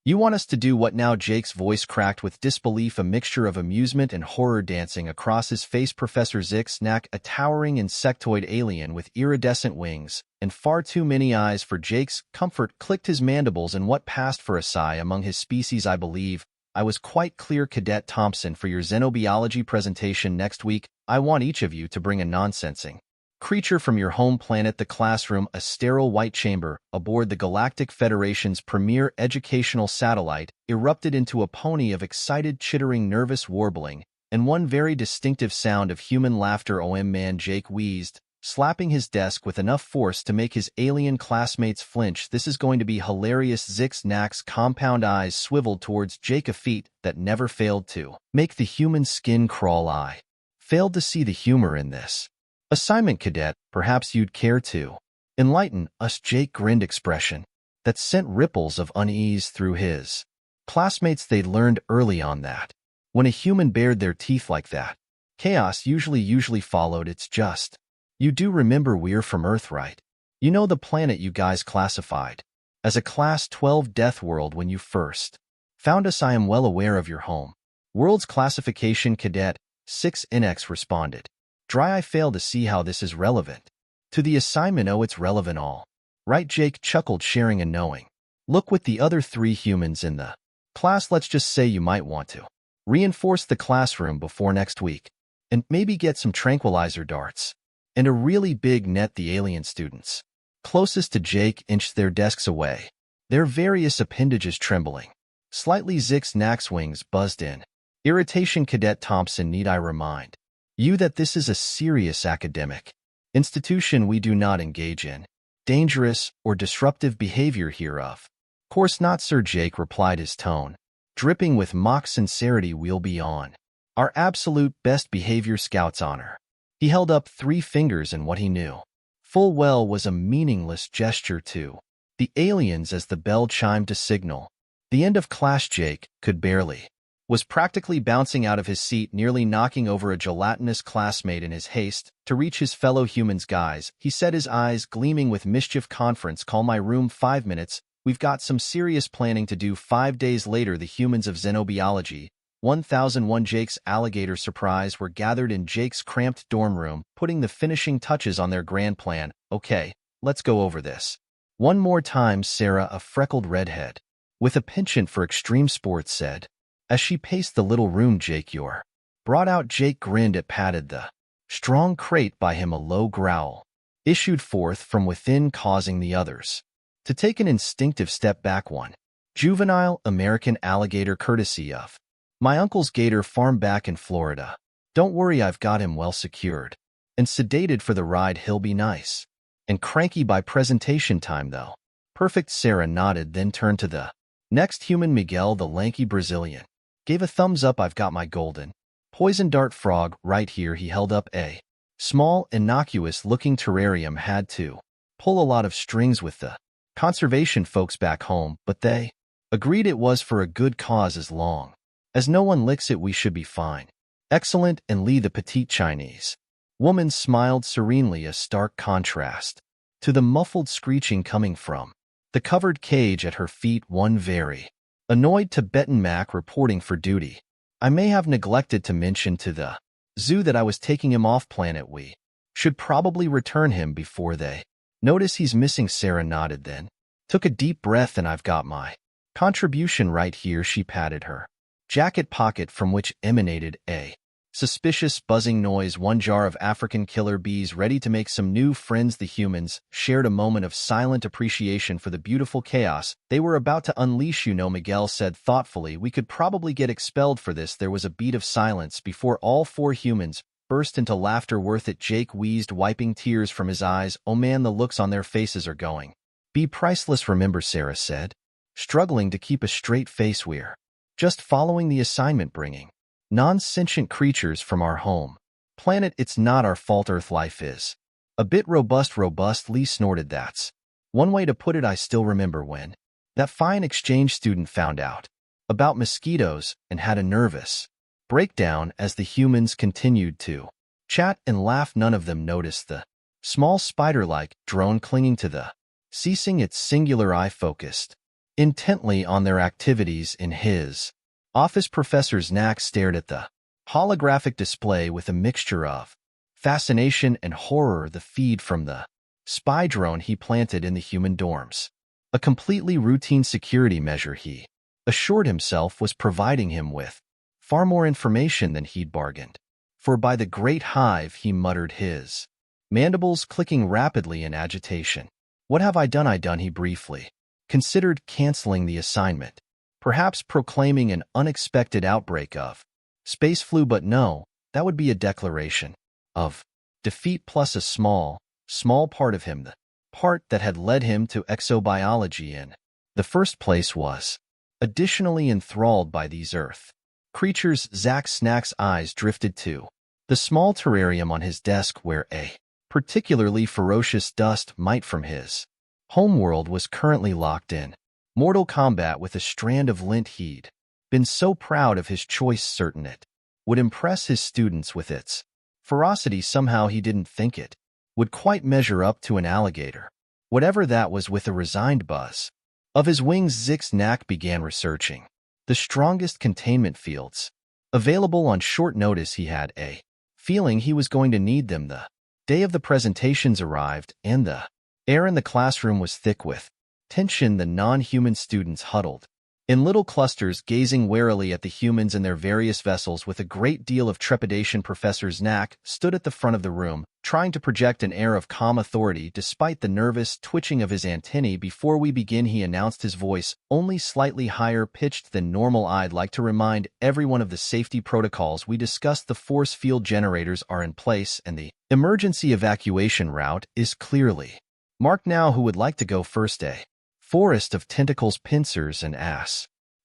You want us to do what now? Jake's voice cracked with disbelief, a mixture of amusement and horror dancing across his face. Professor Zixnack, a towering insectoid alien with iridescent wings and far too many eyes for Jake's comfort, clicked his mandibles in what passed for a sigh among his species. I believe I was quite clear, Cadet Thompson, for your xenobiology presentation next week. I want each of you to bring a nonsensing creature from your home planet. The classroom, a sterile white chamber aboard the Galactic Federation's premier educational satellite, erupted into a pony of excited, chittering, nervous warbling, and one very distinctive sound of human laughter. Man, Jake wheezed, slapping his desk with enough force to make his alien classmates flinch. This is going to be hilarious. Zixnack's compound eyes swiveled towards Jake, a feat that never failed to make the human skin crawl. I failed to see the humor in this assignment, Cadet. Perhaps you'd care to enlighten us. Jake grinned, expression that sent ripples of unease through his classmates. They'd learned early on that when a human bared their teeth like that, chaos usually followed. It's just, you do remember we're from Earth, right? You know, the planet you guys classified as a Class 12 Deathworld when you first found us. I am well aware of your home world's classification, Cadet 6NX responded. Dry. I fail to see how this is relevant to the assignment. Oh, it's relevant all right, Jake chuckled, sharing a knowing look with the other three humans in the class. Let's just say you might want to reinforce the classroom before next week and maybe get some tranquilizer darts and a really big net. The alien students closest to Jake inched their desks away, their various appendages trembling slightly. Zixnack's wings buzzed in irritation. Cadet Thompson, need I remind you that this is a serious academic institution? We do not engage in dangerous or disruptive behavior here. Of course not, sir, Jake replied, his tone dripping with mock sincerity. We'll be on our absolute best behavior, Scout's honor. He held up 3 fingers in what he knew full well was a meaningless gesture to the aliens as the bell chimed to signal the end of class. Jake could barely was practically bouncing out of his seat, nearly knocking over a gelatinous classmate in his haste to reach his fellow humans. Guys, he said, his eyes gleaming with mischief, conference call my room 5 minutes. We've got some serious planning to do. 5 days later, the humans of Xenobiology 1001 Jake's alligator surprise were gathered in Jake's cramped dorm room, putting the finishing touches on their grand plan. Okay, let's go over this one more time, Sarah, a freckled redhead with a penchant for extreme sports, said as she paced the little room. Jake, you're brought out. Jake grinned at patted the strong crate by him. A low growl issued forth from within, causing the others to take an instinctive step back. One juvenile American alligator, courtesy of my uncle's gator farm back in Florida. Don't worry, I've got him well secured and sedated for the ride. He'll be nice and cranky by presentation time, though. Perfect, Sarah nodded, then turned to the next human. Miguel, the lanky Brazilian, gave a thumbs up. I've got my golden poison dart frog right here. He held up a small, innocuous-looking terrarium. Had to pull a lot of strings with the conservation folks back home, but they agreed it was for a good cause. As long as no one licks it, we should be fine. Excellent. And Lee, the petite Chinese woman, smiled serenely, a stark contrast to the muffled screeching coming from the covered cage at her feet. One very annoyed Tibetan Mac reporting for duty. I may have neglected to mention to the zoo that I was taking him off planet. We should probably return him before they notice he's missing. Sarah nodded, then took a deep breath. And I've got my contribution right here. She patted her jacket pocket, from which emanated a suspicious buzzing noise. 1 jar of African killer bees, ready to make some new friends. The humans shared a moment of silent appreciation for the beautiful chaos they were about to unleash. You know, Miguel said thoughtfully, we could probably get expelled for this. There was a beat of silence before all 4 humans burst into laughter. Worth it, Jake wheezed, wiping tears from his eyes. Oh man, the looks on their faces are going be priceless. Remember, Sarah said, struggling to keep a straight face, we're just following the assignment, bringing non-sentient creatures from our home planet. It's not our fault. Earth life is a bit robust. Lee snorted. That's one way to put it. I still remember when that fine exchange student found out about mosquitoes and had a nervous breakdown as the humans continued to chat and laugh. None of them noticed the small spider-like drone clinging to the ceasing its singular eye-focused intently on their activities in his office. Professor Znak stared at the holographic display with a mixture of fascination and horror, the feed from the spy drone he planted in the human dorms. A completely routine security measure, he assured himself, was providing him with far more information than he'd bargained for by the great hive, he muttered, his mandibles clicking rapidly in agitation. What have I done? He briefly considered canceling the assignment, perhaps proclaiming an unexpected outbreak of space flu, but no, that would be a declaration of defeat plus a small part of him, the part that had led him to exobiology in the first place, was additionally enthralled by these Earth creatures. Zack Snack's eyes drifted to the small terrarium on his desk where a particularly ferocious dust mite from his homeworld was currently locked in mortal combat with a strand of lint. He'd been so proud of his choice, certain it would impress his students with its ferocity. Somehow he didn't think it would quite measure up to an alligator, whatever that was. With a resigned buzz of his wings, Znak began researching the strongest containment fields available on short notice. He had a feeling he was going to need them the day of the presentations arrived, and the air in the classroom was thick with tension. The non-human students huddled in little clusters, gazing warily at the humans in their various vessels with a great deal of trepidation. Professor Znak stood at the front of the room, trying to project an air of calm authority despite the nervous twitching of his antennae. Before we begin, he announced, his voice only slightly higher pitched than normal, I'd like to remind everyone of the safety protocols we discussed. The force field generators are in place, and the emergency evacuation route is clearly marked. Now, who would like to go first? A forest of tentacles, pincers, and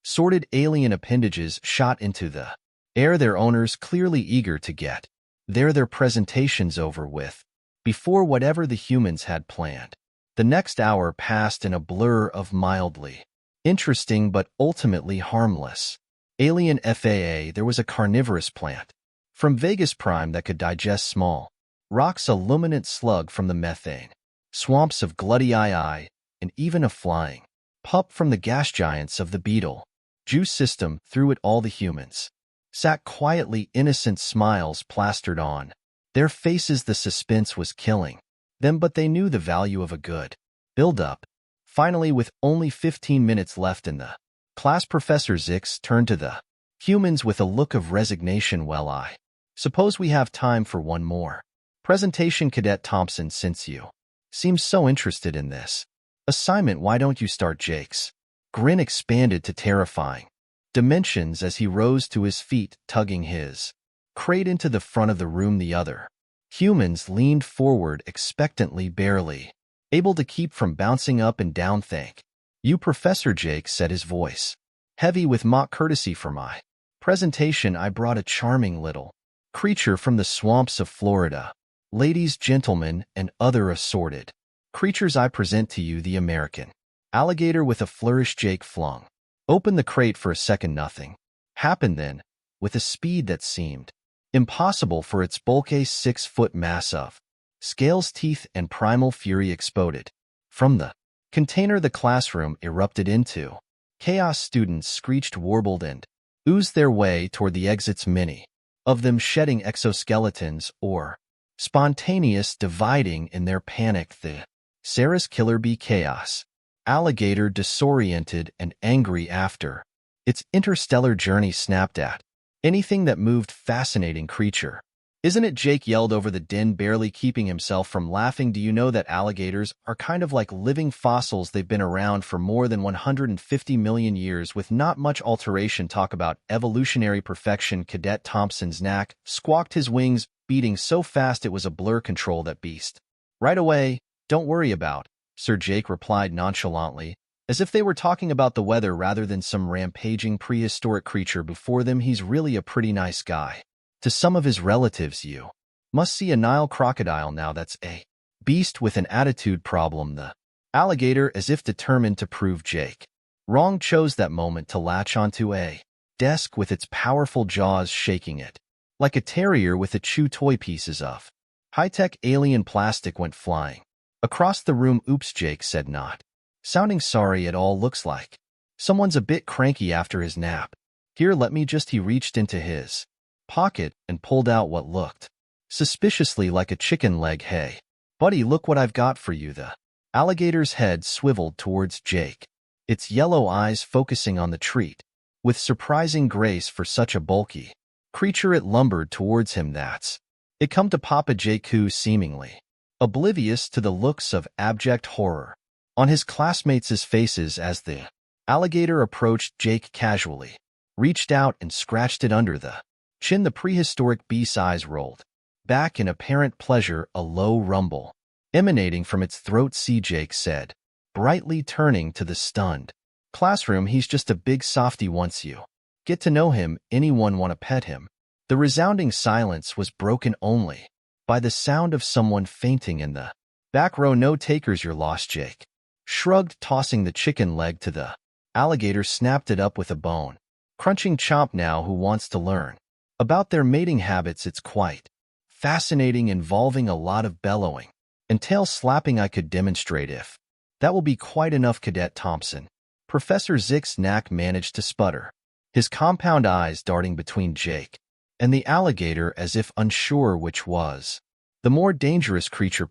sorted alien appendages shot into the air, their owners clearly eager to get their presentations over with before whatever the humans had planned. The next hour passed in a blur of mildly interesting but ultimately harmless alien FAA. There was a carnivorous plant from Vegas Prime that could digest small rocks, a luminant slug from the methane swamps of Gluttii, and even a flying pup from the gas giants of the beetle juice system. Through it all, the humans sat quietly, innocent smiles plastered on their faces. The suspense was killing them, but they knew the value of a good build-up. Finally, with only 15 minutes left in the class, Professor Zix turned to the humans with a look of resignation. Well, I suppose we have time for one more presentation, Cadet Thompson, since you seem so interested in this assignment. Why don't you start? Jake's grin expanded to terrifying dimensions as he rose to his feet, tugging his crate into the front of the room. The other humans leaned forward expectantly, barely able to keep from bouncing up and down. Thank you, Professor. Jake said, his voice heavy with mock courtesy. For my presentation, I brought a charming little creature from the swamps of Florida. Ladies, gentlemen, and other assorted creatures, I present to you the American alligator. With a flourish, Jake flung open the crate. For a second, nothing happened. Then, with a speed that seemed impossible for its bulky 6-foot mass of scales, teeth, and primal fury, exploded from the container. The classroom erupted into chaos. Students screeched, warbled, and oozed their way toward the exits, many of them shedding exoskeletons or spontaneous dividing in their panic. The Sarah's killer bee chaos alligator, disoriented and angry after its interstellar journey, snapped at anything that moved. Fascinating creature, isn't it? Jake yelled over the din, barely keeping himself from laughing. Do you know that alligators are kind of like living fossils? They've been around for more than 150 million years with not much alteration. Talk about evolutionary perfection. Cadet Thompson Znak squawked, his wings beating so fast it was a blur. Control that beast right away. Don't worry about Sir. Jake replied nonchalantly, as if they were talking about the weather rather than some rampaging prehistoric creature before them. He's really a pretty nice guy to some of his relatives. You must see a Nile crocodile now. That's a beast with an attitude problem. The alligator, as if determined to prove Jake wrong, chose that moment to latch onto a desk with its powerful jaws shaking it like a terrier with a chew toy. Pieces of high-tech alien plastic went flying across the room. Oops, Jake said, not Sounding sorry it all looks like. Someone's a bit cranky after his nap. Here, let me just. He reached into his pocket and pulled out what looked suspiciously like a chicken leg. Hey, buddy, look what I've got for you. The alligator's head swiveled towards Jake, its yellow eyes focusing on the treat. With surprising grace for such a bulky creature, it lumbered towards him. That's it come to Papa Jake, who, seemingly oblivious to the looks of abject horror on his classmates' faces as the alligator approached Jake casually, reached out and scratched it under the chin. The prehistoric beast's eyes rolled back in apparent pleasure, a low rumble emanating from its throat. See, Jake said, brightly turning to the stunned classroom. He's just a big softy. Once you get to know him, anyone want to pet him? The resounding silence was broken only by the sound of someone fainting in the back row. No takers, you're lost, Jake shrugged, tossing the chicken leg to the alligator. Snapped it up with a bone crunching chomp. Now, who wants to learn about their mating habits? It's quite fascinating, involving a lot of bellowing and tail slapping. I could demonstrate if that will be quite enough, Cadet Thompson. Professor Zick's knack managed to sputter, his compound eyes darting between Jake and the alligator as if unsure which was the more dangerous creature.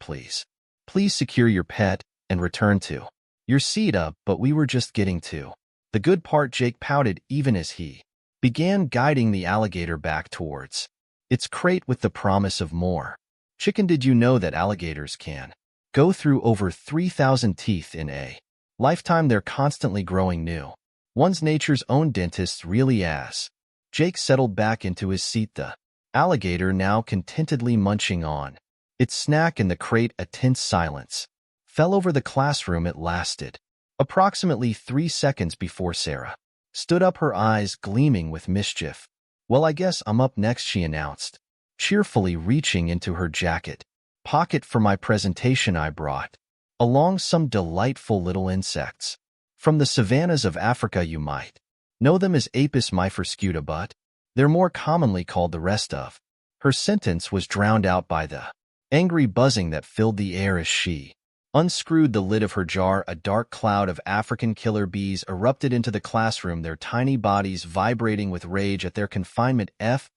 Please secure your pet and return to your seat. But we were just getting to the good part, Jake pouted, even as he began guiding the alligator back towards its crate with the promise of more chicken. Did you know that alligators can go through over 3,000 teeth in a lifetime? They're constantly growing new one's. Nature's own dentists, really. As Jake settled back into his seat, the alligator now contentedly munching on its snack in the crate. A tense silence fell over the classroom. It lasted approximately 3 seconds before Sarah stood up, her eyes gleaming with mischief. Well, I guess I'm up next, she announced, cheerfully reaching into her jacket pocket. For my presentation, I brought along some delightful little insects from the savannas of Africa. You might know them as Apis myphoscuta, but they're more commonly called the rest of. Her sentence was drowned out by the angry buzzing that filled the air as she unscrewed the lid of her jar. A dark cloud of African killer bees erupted into the classroom, their tiny bodies vibrating with rage at their confinement.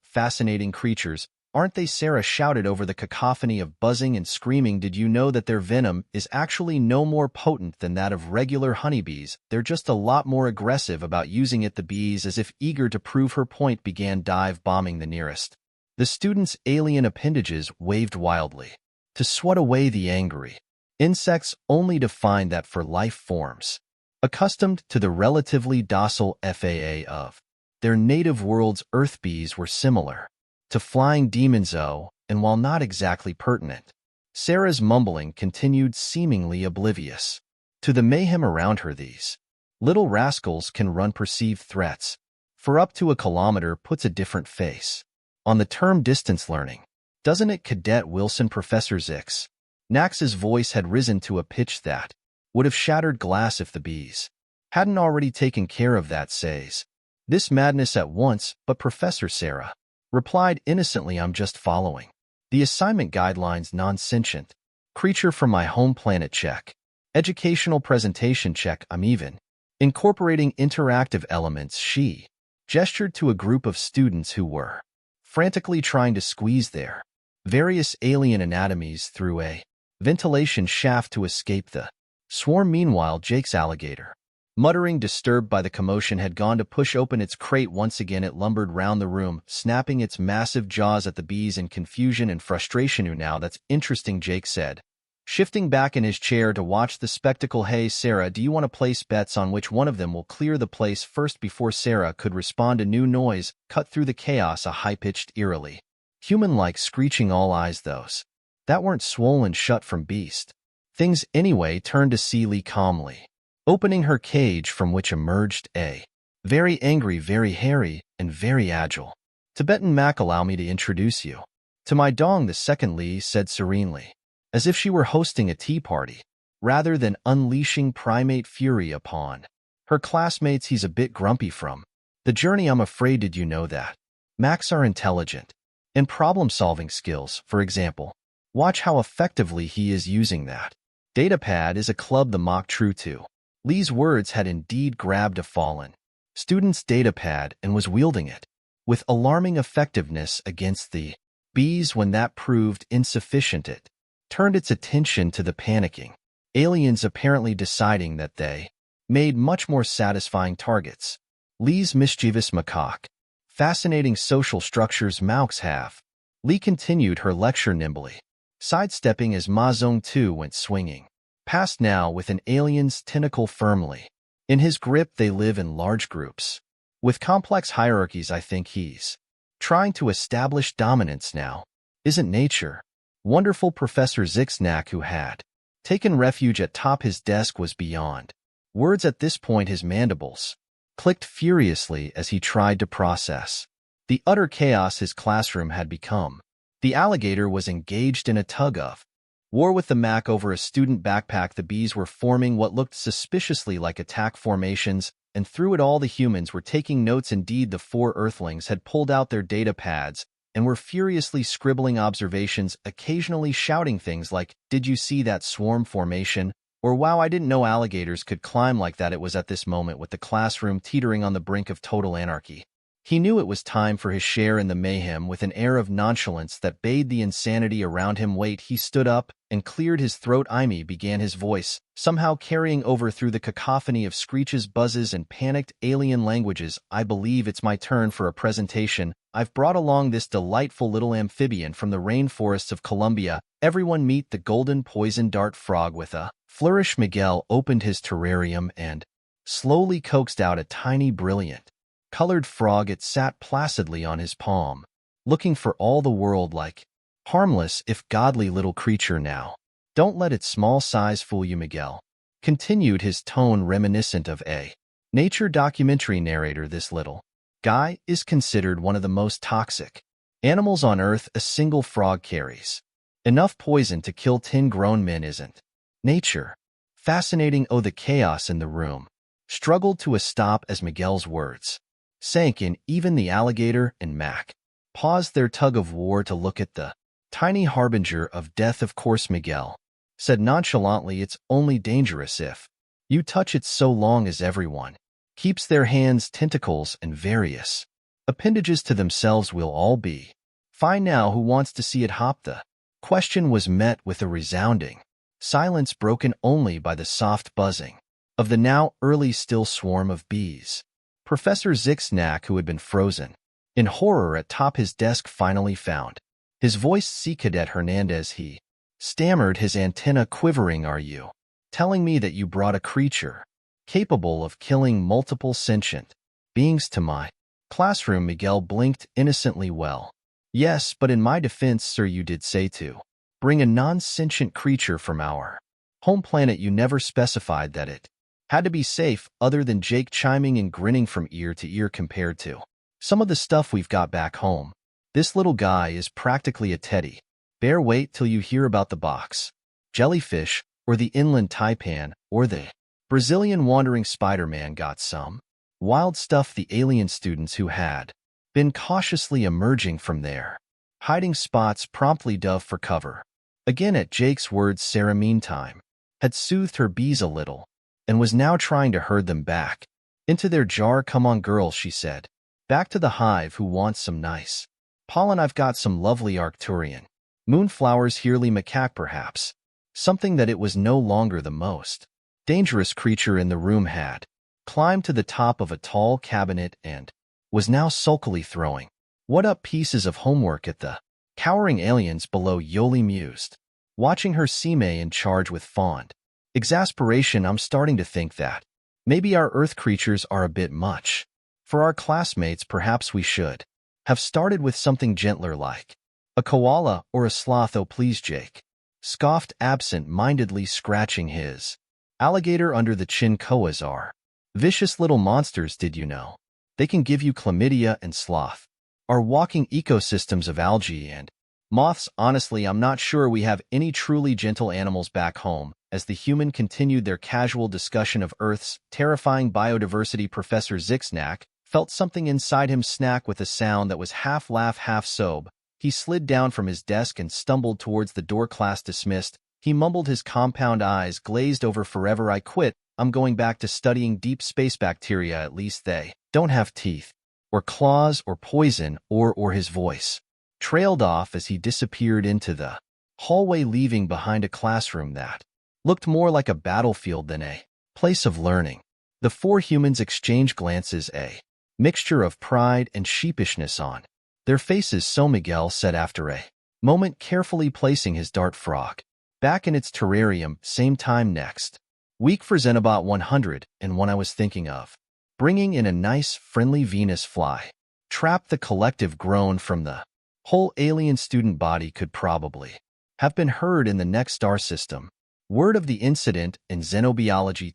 Fascinating creatures, aren't they? Sarah shouted over the cacophony of buzzing and screaming. Did you know that their venom is actually no more potent than that of regular honeybees? They're just a lot more aggressive about using it. The bees, as if eager to prove her point, began dive bombing the nearest. The students' alien appendages waved wildly to swat away the angry insects, only to find that for life forms accustomed to the relatively docile FAA of their native worlds, Earth bees were similar to flying demons. And while not exactly pertinent, Sarah's mumbling continued, seemingly oblivious to the mayhem around her. These little rascals can run perceived threats for up to a kilometer. Puts a different face on the term distance learning, doesn't it, Cadet Wilson? Professor Zick's Nax's voice had risen to a pitch that would have shattered glass if the bees hadn't already taken care of that. Says this madness at once, but Professor Sarah replied innocently, I'm just following the assignment guidelines. Non-sentient creature from my home planet, check. Educational presentation, check. I'm even incorporating interactive elements. She gestured to a group of students who were frantically trying to squeeze their various alien anatomies through a ventilation shaft to escape the swarm. Meanwhile, Jake's alligator, muttering, disturbed by the commotion, had gone to push open its crate once again. It lumbered round the room, snapping its massive jaws at the bees in confusion and frustration. Now that's interesting, Jake said, shifting back in his chair to watch the spectacle. Hey, Sarah, do you want to place bets on which one of them will clear the place first? Before Sarah could respond, a new noise cut through the chaos, a high-pitched, eerily human-like screeching. All eyes, those that weren't swollen shut from beast things anyway, turned to see Lee calmly opening her cage, from which emerged a very angry, very hairy, and very agile Tibetan Mac. Allow me to introduce you to my dong, the second, Lee said serenely, as if she were hosting a tea party rather than unleashing primate fury upon her classmates. He's a bit grumpy from the journey, I'm afraid. Did you know that Macs are intelligent and problem-solving skills? For example, watch how effectively he is using that datapad. Is a club the mock true to Lee's words had indeed grabbed a fallen student's datapad and was wielding it with alarming effectiveness against the bees. When that proved insufficient, it turned its attention to the panicking aliens, apparently deciding that they made much more satisfying targets. Lee's mischievous macaque. Fascinating social structures Maux have. Lee continued her lecture nimbly, sidestepping as Ma Zong 2 went swinging past, now with an alien's tentacle firmly in his grip. They live in large groups with complex hierarchies. I think he's trying to establish dominance now. Isn't nature wonderful? Professor Zixnack, who had taken refuge atop his desk, was beyond words at this point. His mandibles clicked furiously as he tried to process the utter chaos his classroom had become. The alligator was engaged in a tug-of war with the Mac over a student backpack. The bees were forming what looked suspiciously like attack formations, and through it all the humans were taking notes. Indeed, the 4 Earthlings had pulled out their data pads and were furiously scribbling observations, occasionally shouting things like, "Did you see that swarm formation?" or "Wow, I didn't know alligators could climb like that." It was at this moment, with the classroom teetering on the brink of total anarchy, he knew it was time for his share in the mayhem. With an air of nonchalance that bade the insanity around him wait, he stood up and cleared his throat. "Ime," began his voice, somehow carrying over through the cacophony of screeches, buzzes, and panicked alien languages. "I believe it's my turn for a presentation. I've brought along this delightful little amphibian from the rainforests of Colombia. Everyone meet the golden poison dart frog." With a flourish, Miguel opened his terrarium and slowly coaxed out a tiny, brilliant colored frog. It sat placidly on his palm, looking for all the world like harmless, if godly little creature. "Now, don't let its small size fool you," Miguel continued, his tone reminiscent of a nature documentary narrator. "This little guy is considered one of the most toxic animals on Earth. A single frog carries enough poison to kill 10 grown men. Isn't nature fascinating?" Oh, the chaos in the room struggled to a stop as Miguel's words sank in. Even the alligator and Mac paused their tug of war to look at the tiny harbinger of death. "Of course," Miguel said nonchalantly, "it's only dangerous if you touch it, so long as everyone keeps their hands, tentacles, and various appendages to themselves. We'll all be fine. Now, who wants to see it hop?" The question was met with a resounding silence, broken only by the soft buzzing of the now early still swarm of bees. Professor Zixnack, who had been frozen in horror atop his desk, finally found his voice. "See, Cadet Hernandez," he stammered, his antenna quivering, "are you telling me that you brought a creature capable of killing multiple sentient beings to my classroom?" Miguel blinked innocently. "Well, yes, but in my defense, sir, you did say to bring a non-sentient creature from our home planet. You never specified that it had to be safe." Other than Jake chiming and grinning from ear to ear, "Compared to some of the stuff we've got back home, this little guy is practically a teddy bear. Wait till you hear about the box jellyfish, or the inland taipan, or the Brazilian wandering Spider-Man. Got some wild stuff." The alien students, who had been cautiously emerging from their hiding spots, promptly dove for cover. Again at Jake's words, Sarah, meantime, had soothed her bees a little and was now trying to herd them back into their jar. "Come on, girls," she said. "Back to the hive. Who wants some nice pollen? I've got some lovely Arcturian moonflowers here." Lee Macaque, perhaps something that it was no longer the most dangerous creature in the room, had climbed to the top of a tall cabinet and was now sulkily throwing what up pieces of homework at the cowering aliens below. Yoli mused, watching her Sime in charge with fond exasperation. "I'm starting to think that maybe our Earth creatures are a bit much for our classmates. Perhaps we should have started with something gentler, like a koala or a sloth." "Oh, please," Jake scoffed absent-mindedly, scratching his alligator under the chin. "Koas are vicious little monsters. Did you know they can give you chlamydia? And sloth are walking ecosystems of algae and moths. Honestly, I'm not sure we have any truly gentle animals back home." As the human continued their casual discussion of Earth's terrifying biodiversity, Professor Zixnack felt something inside him snack with a sound that was half laugh, half sob. He slid down from his desk and stumbled towards the door. "Class dismissed." He mumbled, his compound eyes glazed over. "Forever. I quit. I'm going back to studying deep space bacteria. At least they don't have teeth, or claws, or poison, or his voice trailed off as he disappeared into the hallway, leaving behind a classroom that looked more like a battlefield than a place of learning. The four humans exchanged glances, a mixture of pride and sheepishness on their faces. So Miguel said after a moment, carefully placing his dart frog back in its terrarium. Same time next week for Xenobot 100, and one I was thinking of bringing in a nice, friendly Venus fly trap. The collective groan from the whole alien student body could probably have been heard in the next star system. Word of the incident in Xenobiology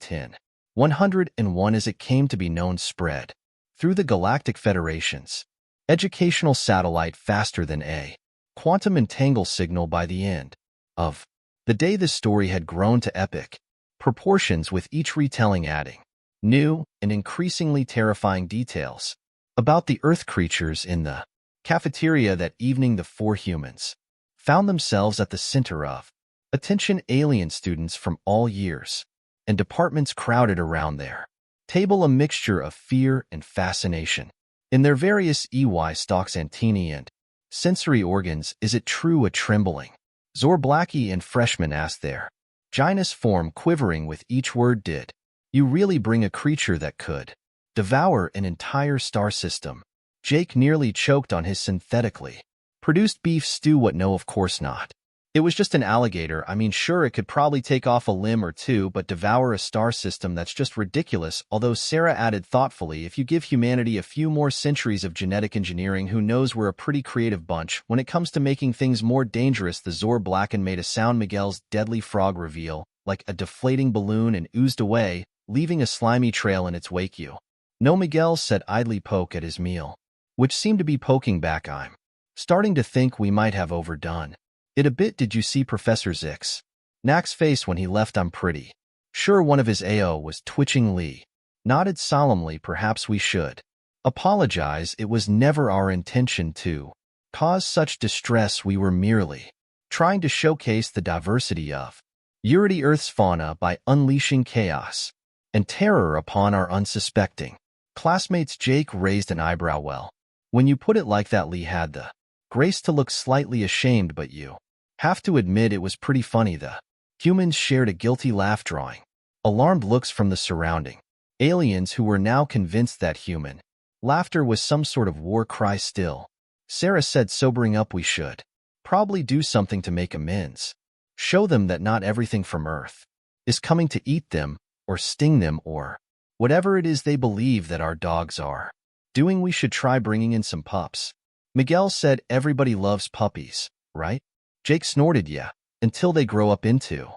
10-101, as it came to be known, spread through the Galactic Federation's educational satellite faster than a quantum entangle signal. By the end of the day, the story had grown to epic proportions, with each retelling adding new and increasingly terrifying details about the Earth creatures in the cafeteria. That evening, the four humans found themselves at the center of attention. Alien students from all years and departments crowded around their table, a mixture of fear and fascination in their various stalks, antennae, and sensory organs. Is it true? A trembling Zorblacki and freshman asked, their gynous form quivering with each word. Did you really bring a creature that could devour an entire star system? Jake nearly choked on his synthetically produced beef stew. What? No, of course not. It was just an alligator. I mean, sure, it could probably take off a limb or two, but devour a star system? That's just ridiculous. Although Sarah added thoughtfully, if you give humanity a few more centuries of genetic engineering, who knows, we're a pretty creative bunch. When it comes to making things more dangerous, the Zor blackened made a sound. Miguel's deadly frog reveal, like a deflating balloon, and oozed away, leaving a slimy trail in its wake. You no, Miguel said, idly poke at his meal, which seemed to be poking back. I'm starting to think we might have overdone it a bit. Did you see Professor Zix Knack's face when he left? I'm pretty sure one of his AO was twitching. Lee nodded solemnly. Perhaps we should apologize. It was never our intention to cause such distress. We were merely trying to showcase the diversity of Unity Earth's fauna by unleashing chaos and terror upon our unsuspecting classmates. Jake raised an eyebrow. Well, when you put it like that, Lee had the grace to look slightly ashamed, but you have to admit it was pretty funny. The humans shared a guilty laugh, drawing alarmed looks from the surrounding aliens, who were now convinced that human laughter was some sort of war cry. Still, Sarah said, sobering up, we should probably do something to make amends. Show them that not everything from Earth is coming to eat them or sting them or whatever it is they believe that our dogs are doing. We should try bringing in some pups. Miguel said, everybody loves puppies, right? Jake snorted, yeah, until they grow up into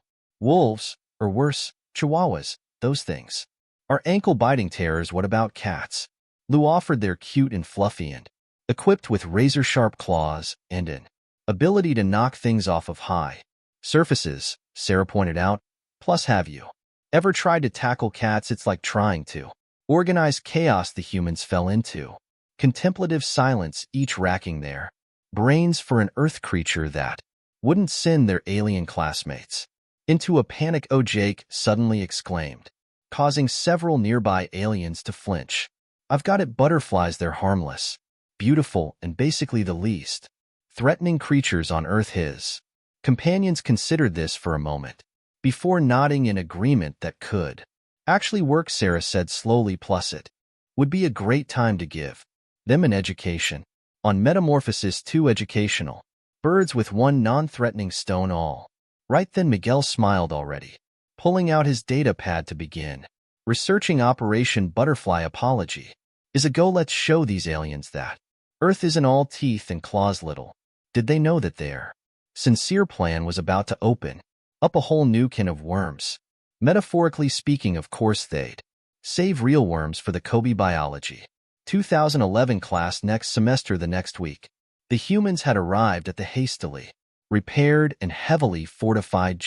wolves, or worse, chihuahuas. Those things are ankle-biting terrors. What about cats? Lou offered. They're cute and fluffy and equipped with razor-sharp claws and an ability to knock things off of high surfaces, Sarah pointed out. Plus, have you ever tried to tackle cats? It's like trying to organize chaos. The humans fell into contemplative silence, each racking their brains for an Earth creature that wouldn't send their alien classmates into a panic. Oh, Jake suddenly exclaimed, causing several nearby aliens to flinch. I've got it, butterflies. They're harmless, beautiful, and basically the least threatening creatures on Earth. His companions considered this for a moment before nodding in agreement. That could actually work, Sarah said slowly. Plus, it would be a great time to give them an education on metamorphosis. 2 educational birds with 1 non-threatening stone. All right then. Miguel smiled, already pulling out his data pad to begin researching Operation Butterfly. Apology is a go. Let's show these aliens that Earth isn't all teeth and claws. Little did they know that their sincere plan was about to open up a whole new can of worms. Metaphorically speaking, of course. They'd save real worms for the Kobe Biology 2011 class next semester. The next week, the humans had arrived at the hastily repaired and heavily fortified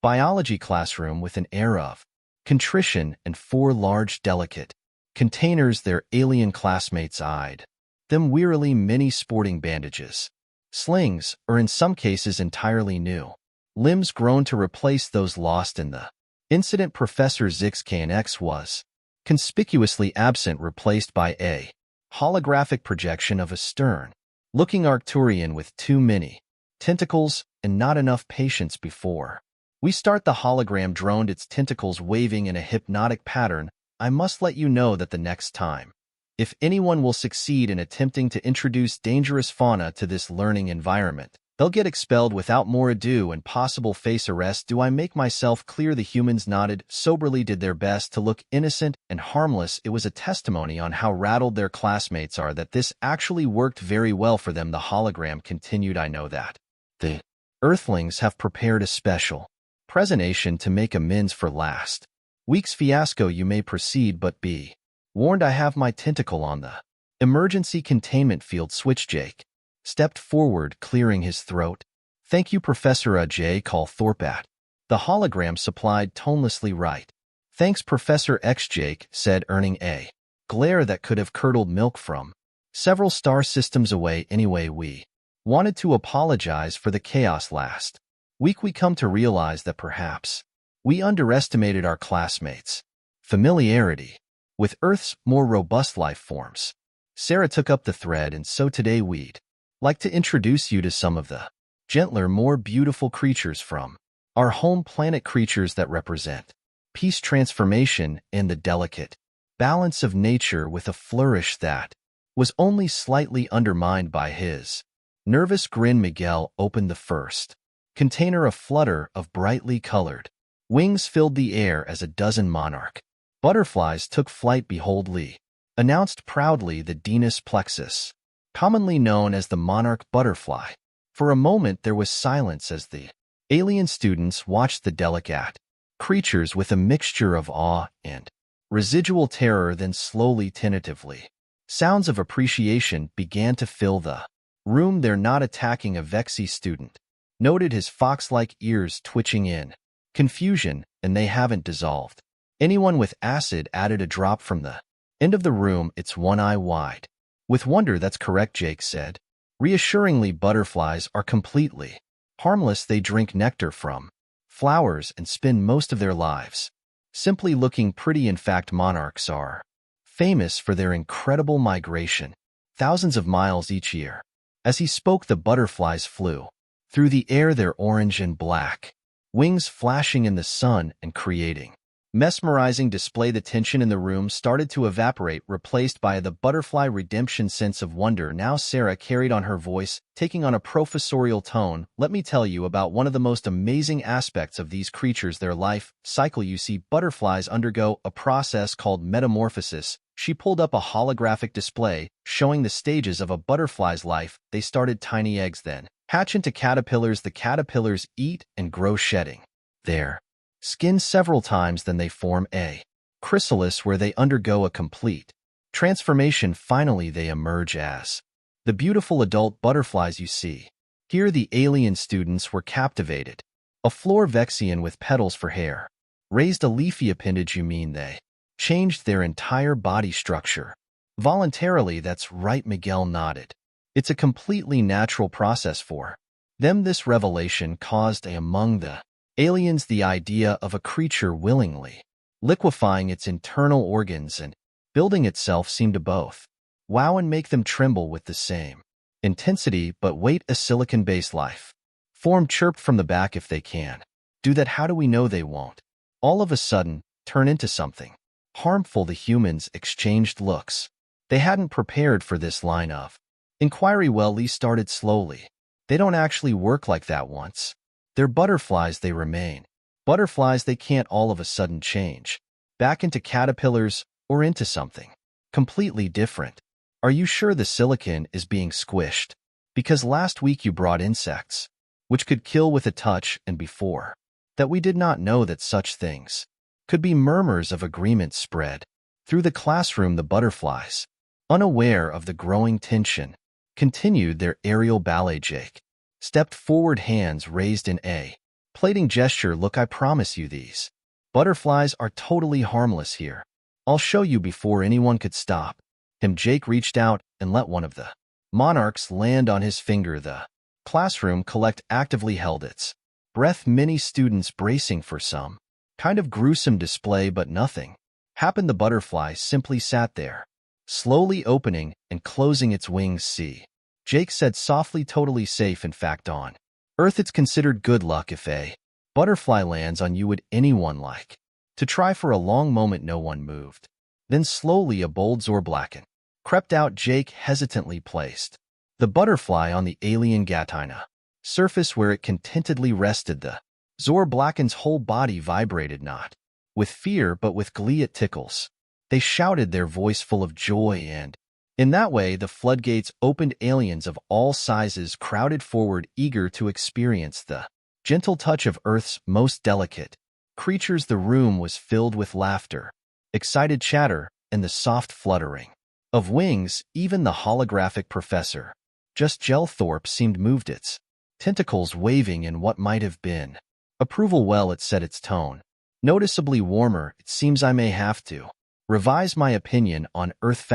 biology classroom with an air of contrition and 4 large, delicate containers. Their alien classmates eyed them wearily. Many sporting bandages, slings, or in some cases entirely new limbs grown to replace those lost in the Incident Professor Zix KNX was conspicuously absent, replaced by a holographic projection of a stern-looking Arcturian with too many tentacles and not enough patience. Before we start, the hologram droned, its tentacles waving in a hypnotic pattern. I must let you know that the next time, if anyone will succeed in attempting to introduce dangerous fauna to this learning environment, they'll get expelled without more ado and possible face arrest. Do I make myself clear? The humans nodded, soberly did their best to look innocent and harmless. It was a testimony on how rattled their classmates are that this actually worked very well for them. The hologram continued, I know that the Earthlings have prepared a special presentation to make amends for last week's fiasco. You may proceed, but be warned, I have my tentacle on the emergency containment field switch. Jake stepped forward, clearing his throat. Thank you, Professor J. Calthorpe. The hologram supplied tonelessly. Right. Thanks, Professor X. Jake said, earning a glare that could have curdled milk from several star systems away. Anyway, we wanted to apologize for the chaos last week. We come to realize that perhaps we underestimated our classmates' familiarity with Earth's more robust life forms. Sarah took up the thread, and so today we'd like to introduce you to some of the gentler, more beautiful creatures from our home planet, creatures that represent peace, transformation, and the delicate balance of nature, with a flourish that was only slightly undermined by his nervous grin. Miguel opened the first container. A flutter of brightly colored wings filled the air as a dozen monarch butterflies took flight. Behold, Lee announced proudly, the Venus plexus, commonly known as the monarch butterfly. For a moment there was silence as the alien students watched the delicate creatures with a mixture of awe and residual terror. Then slowly, tentatively, sounds of appreciation began to fill the room. They're not attacking, a Vexy student noted, his fox-like ears twitching in confusion, and they haven't dissolved anyone with acid, added a drop from the end of the room, its one eye wide with wonder. That's correct, Jake said reassuringly. Butterflies are completely harmless. They drink nectar from flowers and spend most of their lives simply looking pretty. In fact, monarchs are famous for their incredible migration, thousands of miles each year. As he spoke, the butterflies flew through the air, their orange and black wings flashing in the sun and creating mesmerizing display. The tension in the room started to evaporate, replaced by the butterfly redemption sense of wonder. Now Sarah carried on, her voice taking on a professorial tone. Let me tell you about one of the most amazing aspects of these creatures, their life cycle. You see, butterflies undergo a process called metamorphosis. She pulled up a holographic display showing the stages of a butterfly's life. They started tiny eggs, then hatch into caterpillars. The caterpillars eat and grow, shedding their skin several times. Then they form a chrysalis where they undergo a complete transformation. Finally, they emerge as the beautiful adult butterflies you see here. The alien students were captivated. A floor Vexian with petals for hair raised a leafy appendage. You mean they changed their entire body structure voluntarily? That's right, Miguel nodded. It's a completely natural process for them. This revelation caused among the aliens the idea of a creature willingly liquefying its internal organs and building itself seemed to both wow and make them tremble with the same intensity. But wait, a silicon-based life form chirped from the back. If they can do that, how do we know they won't all of a sudden turn into something harmful? The humans exchanged looks. They hadn't prepared for this line of inquiry. Well, Lee started slowly, they don't actually work like that. Once they're butterflies, they remain butterflies. They can't all of a sudden change back into caterpillars or into something completely different. Are you sure the silicon is being squished? Because last week you brought insects, which could kill with a touch, and before that we did not know that such things could be. Murmurs of agreement spread through the classroom. The butterflies, unaware of the growing tension, continued their aerial ballet. Jake stepped forward, hands raised in a plating gesture. Look, I promise you these butterflies are totally harmless here. I'll show you. Before anyone could stop him, Jake reached out and let one of the monarchs land on his finger. The classroom actively held its breath, many students bracing for some Kind of gruesome display, but nothing happened. The butterfly simply sat there, slowly opening and closing its wings. See, Jake said softly, totally safe. In fact, on Earth it's considered good luck if a butterfly lands on you. Would anyone like to try? For a long moment no one moved. Then slowly a bold Zorblacken crept out. Jake hesitantly placed the butterfly on the alien Gatina surface where it contentedly rested. The Zorblacken's whole body vibrated, not with fear but with glee. It tickles, they shouted, their voice full of joy, and in that way the floodgates opened. Aliens of all sizes crowded forward, eager to experience the gentle touch of Earth's most delicate creatures. The room was filled with laughter, excited chatter, and the soft fluttering of wings. Even the holographic Professor Just Gelthorpe seemed moved, its tentacles waving in what might have been approval. Well, it set its tone noticeably warmer. It seems I may have to revise my opinion on Earth.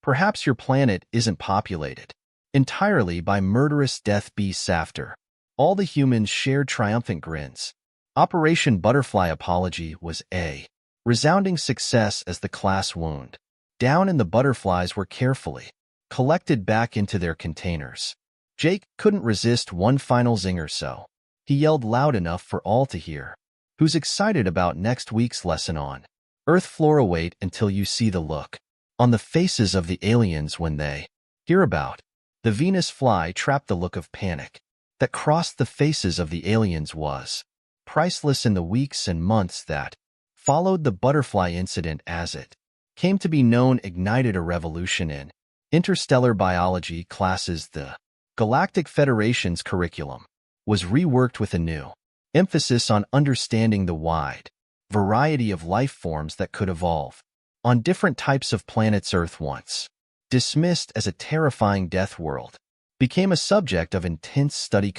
Perhaps your planet isn't populated entirely by murderous death beasts. After all, the humans shared triumphant grins. Operation Butterfly Apology was a resounding success as the class wound down and the butterflies were carefully collected back into their containers. Jake couldn't resist one final zinger, so he yelled loud enough for all to hear. Who's excited about next week's lesson on Earth Flora? Wait until you see the look on the faces of the aliens when they hear about the Venus fly trap. The look of panic that crossed the faces of the aliens was priceless. In the weeks and months that followed, the butterfly incident, as it came to be known, ignited a revolution in interstellar biology classes. The Galactic Federation's curriculum was reworked with a new emphasis on understanding the wide variety of life forms that could evolve on different types of planets. Earth, once dismissed as a terrifying death world, became a subject of intense study.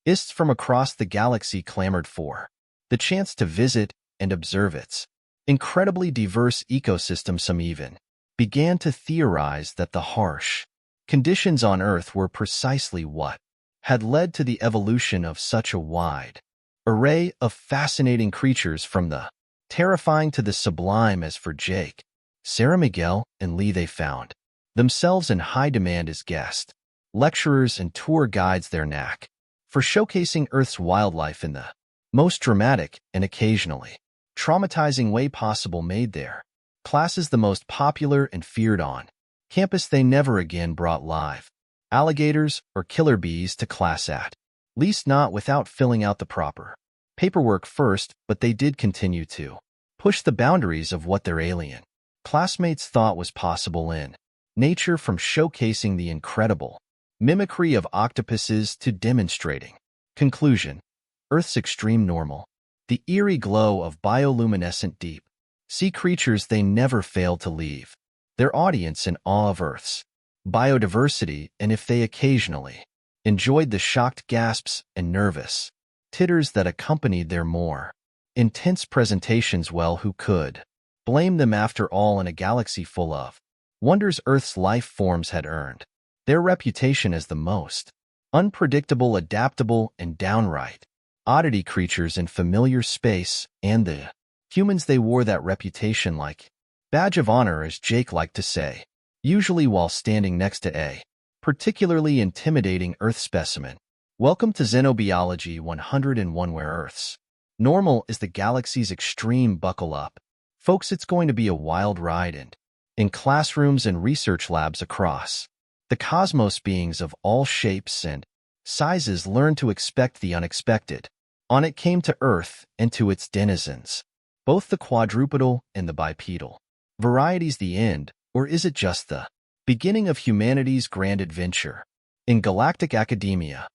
Ists from across the galaxy clamored for the chance to visit and observe its incredibly diverse ecosystem. Some even began to theorize that the harsh conditions on Earth were precisely what had led to the evolution of such a wide array of fascinating creatures, from the terrifying to the sublime. As for Jake, Sarah, Miguel, and Lee, they found themselves in high demand as guest lecturers and tour guides. Their knack for showcasing Earth's wildlife in the most dramatic and occasionally traumatizing way possible made their classes the most popular and feared on campus. They never again brought live alligators or killer bees to class, at least not without filling out the proper paperwork first, but they did continue to push the boundaries of what their alien classmates thought was possible in nature, from showcasing the incredible mimicry of octopuses to demonstrating conclusion Earth's extreme normal, the eerie glow of bioluminescent deep sea creatures. They never failed to leave their audience in awe of Earth's biodiversity, and if they occasionally enjoyed the shocked gasps and nervous titters that accompanied their more intense presentations, well, who could blame them? After all, in a galaxy full of wonders, Earth's life forms had earned their reputation as the most unpredictable, adaptable, and downright oddity creatures in familiar space, and the humans, they wore that reputation like badge of honor, as Jake liked to say, usually while standing next to a particularly intimidating Earth specimen. Welcome to Xenobiology 101, where Earth's normal is the galaxy's extreme. Buckle up, folks, it's going to be a wild ride, and in classrooms and research labs across the cosmos, beings of all shapes and sizes learn to expect the unexpected. On it came to Earth and to its denizens, both the quadrupedal and the bipedal varieties. The end, or is it just the beginning of humanity's grand adventure in galactic academia?